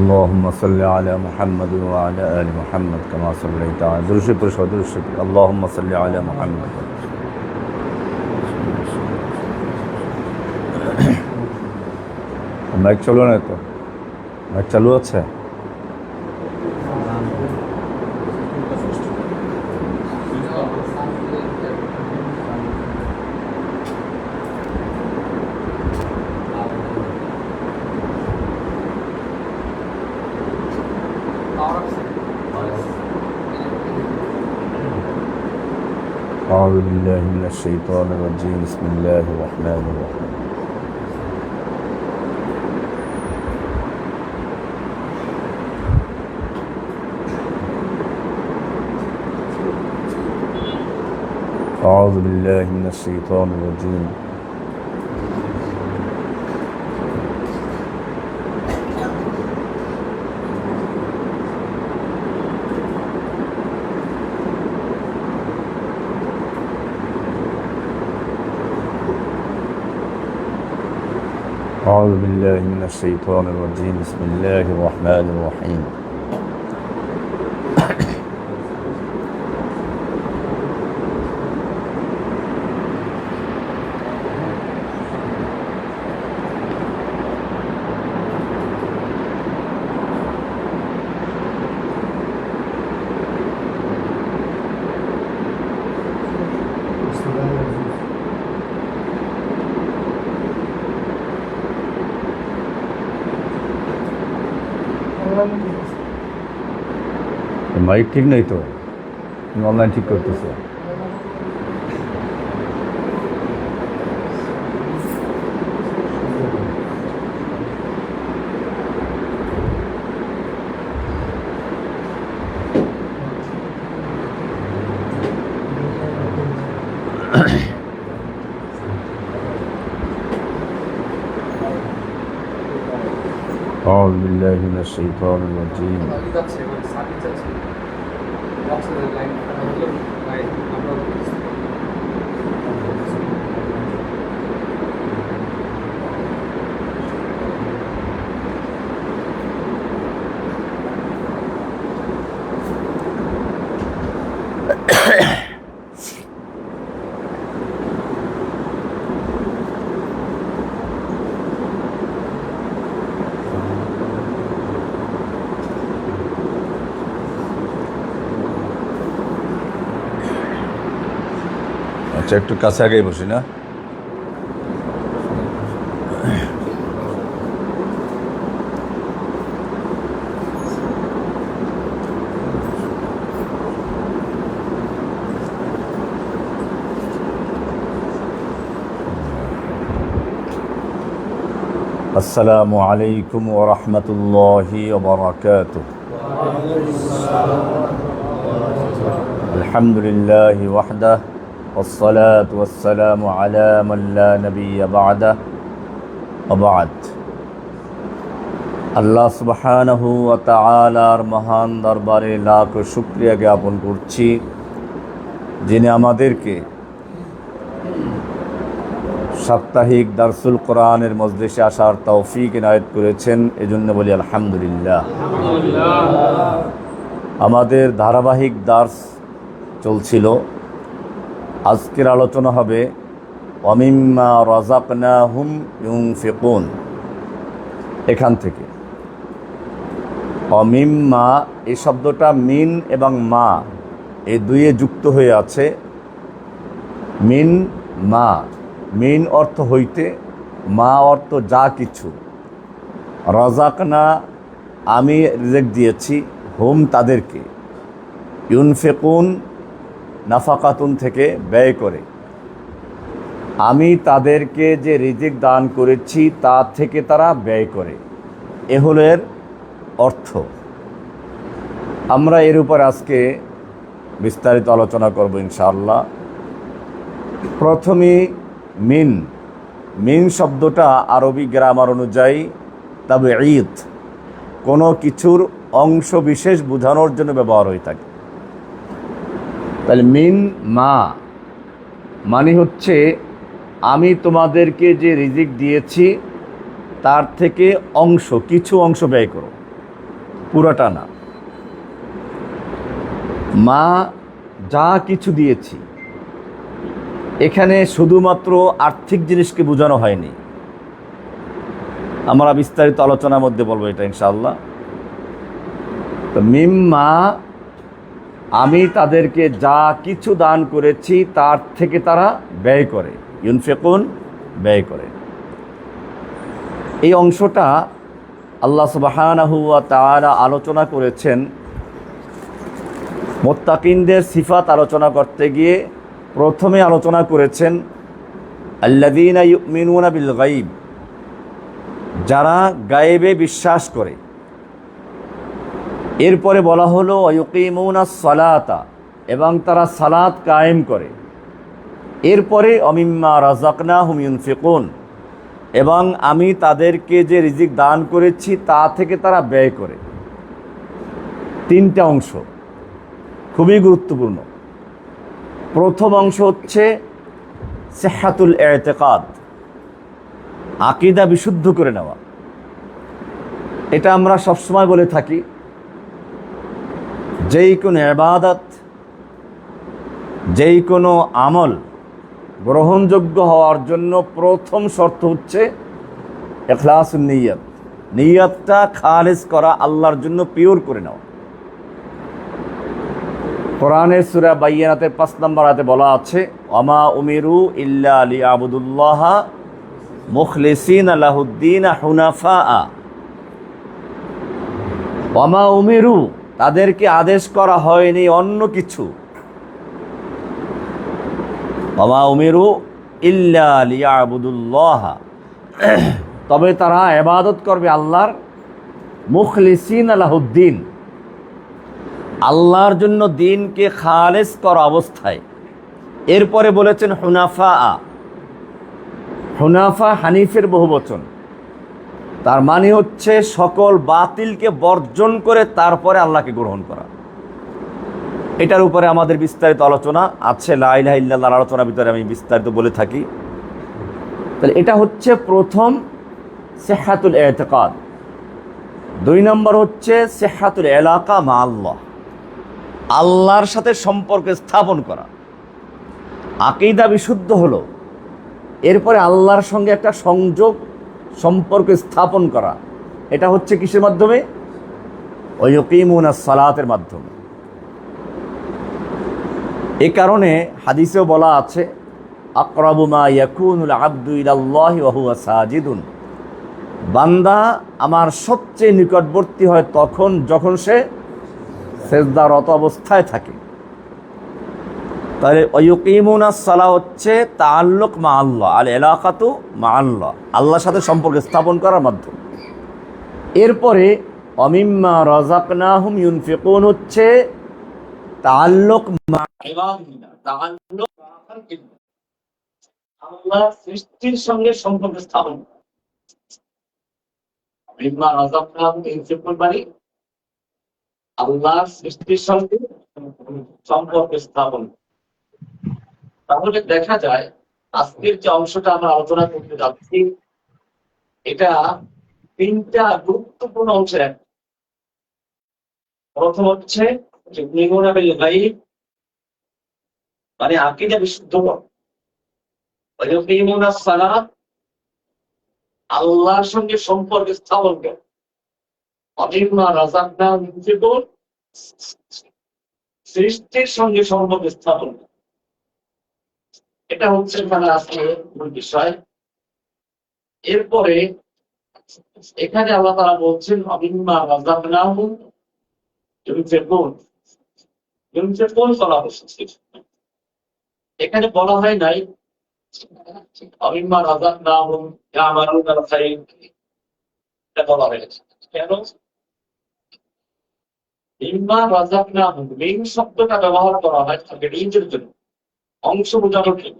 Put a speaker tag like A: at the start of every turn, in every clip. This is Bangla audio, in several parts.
A: اللهم صل على محمد وعلى آل محمد كما صليت على اللهم صل على محمد মাইক চালু না তো মাইক চালু আছে أعوذ بالله من الشيطان الرجيم بسم الله الرحمن الرحيم أعوذ بالله من الشيطان الرجيم أعوذ بالله من الشيطان الرجيم بسم الله الرحمن الرحيم মাইক ঠিক নেই তো তুমি অনলাইন ঠিক করতেছো أعوذ بالله من الشيطان الرجيم আচ্ছা একটু কাছে আগেই বসি না আসসালামু আলাইকুম ওয়া রাহমাতুল্লাহি ওয়া বারাকাতুহু আলহামদুলিল্লাহি ওয়াহদাহু والصلاة والسلام على من لا نبي بعده وبعد আল্লাহ সুবহানাহু ওয়া তাআলার মহান দরবারে লাখ শুকরিয়া জ্ঞাপন করছি যিনি আমাদেরকে সাপ্তাহিক দারসুল কোরআনের মজলিসে আসার তৌফিক ইনায়েত করেছেন এজন্য বলি আলহামদুলিল্লাহ। আমাদের ধারাবাহিক দার্স চলছিল। আজকের আলোচনা হবে ওয়ামিম্মা রাযাকনাহুম ইউনফিকুন। এখান থেকে অমিম্মা এই শব্দটা মিন এবং মা এই দুইয়ে যুক্ত হয়ে আছে। মিন মা, মিন অর্থ হইতে, মা অর্থ যা কিছু। রাযাকনা আমি রিজিক দিয়েছি, হুম তাদেরকে, ইউনফিকুন নাফাকাতুন থেকে ব্যয় করে, আমি তাদেরকে যে রিজিক দান করেছি তা থেকে তারা ব্যয় করে। এ হলো এর অর্থ। আমরা এর উপর আজকে বিস্তারিত আলোচনা করব ইনশাআল্লাহ। প্রথমে মিন, মিন শব্দটা আরবি গ্রামার অনুযায়ী তাবঈদ, কোনো কিছুর অংশ বিশেষ বোঝানোর জন্য ব্যবহার হয়ে থাকে। তাহলে মিন মা মানে হচ্ছে আমি তোমাদেরকে যে রিজিক দিয়েছি তার থেকে অংশ, কিছু অংশ ব্যয় করো। পুরাটা না। মা যা কিছু দিয়েছি, এখানে শুধুমাত্র আর্থিক জিনিসকে বোঝানো হয়নি। আমরা বিস্তারিত আলোচনার মধ্যে বলবো এটা ইনশাআল্লাহ। তো মিম্মা, আমি তাদেরকে যা কিছু দান করেছি তার থেকে তারা ব্যয় করে, ইউনফিকুন, ব্যয় করে। এই অংশটা আল্লাহ সুবহানাহু ওয়া তাআলা আলোচনা করেছেন মুত্তাকিনদের সিফাত আলোচনা করতে গিয়ে। প্রথমে আলোচনা করেছেন আল্লাযীনা ইউমিনুনা বিল গায়ব, যারা গায়েবে বিশ্বাস করে। এরপরে বলা হলো ওয়ায়ুকিমুনাস সালাতা, এবং তারা সালাত কায়েম করে। এরপরে অমিম্মা রাযাকনাহুম ইউনফিকুন, এবং আমি তাদেরকে যে রিজিক দান করেছি তা থেকে তারা ব্যয় করে। তিনটা অংশ খুবই গুরুত্বপূর্ণ। প্রথম অংশ হচ্ছে সিহহাতুল ইতিকাদ, আকীদা বিশুদ্ধ করে নেওয়া। এটা আমরা সবসময় বলে থাকি, যেই কোনো ইবাদত, যেই কোনো আমল গ্রহণযোগ্য হওয়ার জন্য প্রথম শর্ত হচ্ছে ইখলাসুন নিয়ত, নিয়তটা খালিস করা, আল্লাহর জন্য পিওর করে নেওয়া। কোরআনের সূরা বাইয়িনাতের 5 নম্বর আয়াতে বলা আছে ওয়ামা উমিরু ইল্লা লিয়াবুদুল্লাহা মুখলিসিনা লাহুদ্দিন হুনাফা। ওয়ামা উমিরু, তাদেরকে আদেশ করা হয়নি অন্য কিছু। ওয়ামা উমিরু ইল্লা লিয়াবুদুল্লাহা, তবে তারা ইবাদত করবে আল্লাহর, মুখলিসিনা লাহুদ্দিন, আল্লাহর জন্য দিনকে খালেস করা অবস্থায়। এরপরে বলেছেন হুনাফা। হুনাফা হানিফের বহুবচন, তার মানে হচ্ছে সকল বাতিলকে বর্জন করে তারপরে আল্লাহকে গ্রহণ করা। এটার উপরে আমাদের বিস্তারিত আলোচনা আছে, লা ইলাহা ইল্লাল্লাহর আলোচনার ভিতরে আমি বিস্তারিত বলে থাকি। তাহলে এটা হচ্ছে প্রথম সিহহাতুল ইতিকাদ। 2 নম্বর হচ্ছে সিহহাতুল ইলাকা মা আল্লাহ, আল্লাহর সাথে সম্পর্ক স্থাপন করা। আকীদা বিশুদ্ধ হলো, এরপরে আল্লাহর সঙ্গে একটা সংযোগ, সম্পর্ক স্থাপন করা। এটা হচ্ছে কিসের মাধ্যমে? ওয়ায়ুকিমুনাস সালাতের মাধ্যমে। এই কারণে হাদিসেও বলা আছে আকরাবু মা ইয়াকুনুল আবদু ইলাল্লাহি ওয়া হুয়া সাজিদুন, বান্দা আমার সবচেয়ে নিকটবর্তী হয় তখন যখন সে সেজদারত অবস্থায় থাকে। তাহলে ওয়ায়ুকিমুনাস সালাহ হচ্ছে তাআল্লুক মা আল্লাহ, আল ইলাকাতু মা আল্লাহ, আল্লাহর সাথে সম্পর্ক স্থাপন করার মাধ্যমে। এরপরে অমিম্মা রাযাকনাহুম ইউনফিকুন হচ্ছে তাআল্লুক মা ইবাদিল্লাহ, তাআল্লুক আল্লাহ সৃষ্টির সঙ্গে সম্পর্ক স্থাপন। অমিম্মা রাযাকনাহুম ইউনফিকুন মানে আল্লাহর সৃষ্টির সঙ্গে সম্পর্ক স্থাপন। তাহলে দেখা যায় আজকের যে অংশটা আমরা আলোচনা করতে যাচ্ছি, এটা 3টা গুরুত্বপূর্ণ অংশের একটা। প্রথম হচ্ছে ইউমিনুনা বিল গায়ব, মানে আকীদা বিশুদ্ধ করা। ওয়ায়ুকিমুনাস সালাত, আল্লাহর সঙ্গে সম্পর্ক স্থাপন করা। ওয়ামিম্মা রাযাকনাহুম ইউনফিকুন, সৃষ্টির সঙ্গে সম্পর্ক স্থাপন করা। এটা হচ্ছে এখানে আসলে মূল বিষয়। এরপরে এখানে আল্লাহ তাআলা বলছেন ওয়ামিম্মা রাযাকনাহুম ইউনফিকুন, ইউনফিকুন করা হচ্ছে। এখানে বলা হয় নাই ওয়ামিম্মা রাযাকনাহুম ইয়ামালুনাল খায়র, এটা বলা হয়েছে। কেন? মিম্মা রাযাকনাহুম, মিন শব্দটা ব্যবহার করা হয় রিজের জন্য, অংশ বোঝানোর জন্য।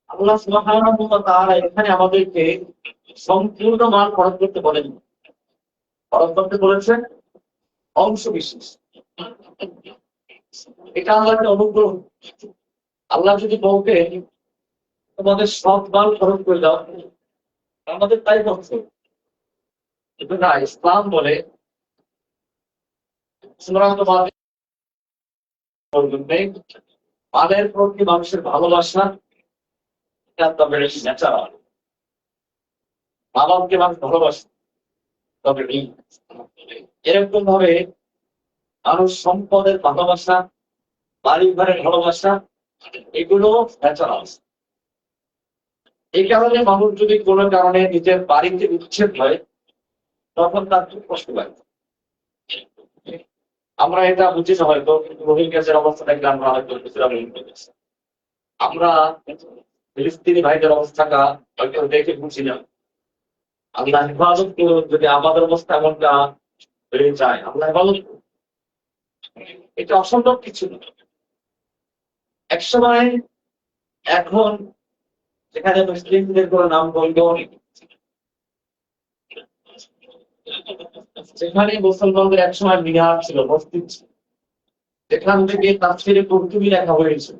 A: আল্লাহ সুবহানাহু ওয়া তাআলা এখানে আমাদেরকে সম্পূর্ণ মাল খরচ করতে বলেন, খরচ করতে বলেছেন অংশ বিশেষ। এটা আল্লাহর অনুগ্রহ। আল্লাহ যদি বলতেন তোমাদের সব মাল খরচ করে দাও, আমাদের তাই করছে। কিন্তু না, ইসলাম বলে
B: মানের প্রতি মানুষের ভালোবাসা ন্যাচারাল। মা বাবাকে মানুষ ভালোবাসে, তবে এরকম ভাবে মানুষ সম্পদের ভালোবাসা, বাড়ি ঘরের ভালোবাসা, এগুলো ন্যাচারাল। এই কারণে মানুষ যদি কোনো কারণে নিজের বাড়িতে উচ্ছেদ হয়, তখন তার খুব কষ্ট লাগে। আমরা এটা বুঝি না হয়তো, কিন্তু রোহিঙ্গাদের অবস্থা দেখলে আমরা হয়তো কিছুটা বুঝি। আমরা ফিলিস্তিনি ভাইদের অবস্থাটা হয়তো দেখে বুঝি না। আল্লাহ হেফাজত করুন যদি আমাদের অবস্থা এমনটা হয়ে যায়, আল্লাহ হেফাজত করুন। এটা অসম্ভব কিছু না। একসময়, এখন যেখানে মুসলিমদের কোনো নাম বলবো, যেখানে মুসলমানদের একসময় মিনার ছিল, মসজিদ ছিল, যেখান থেকে তাফসীরে কুরতুবী লেখা হয়েছে,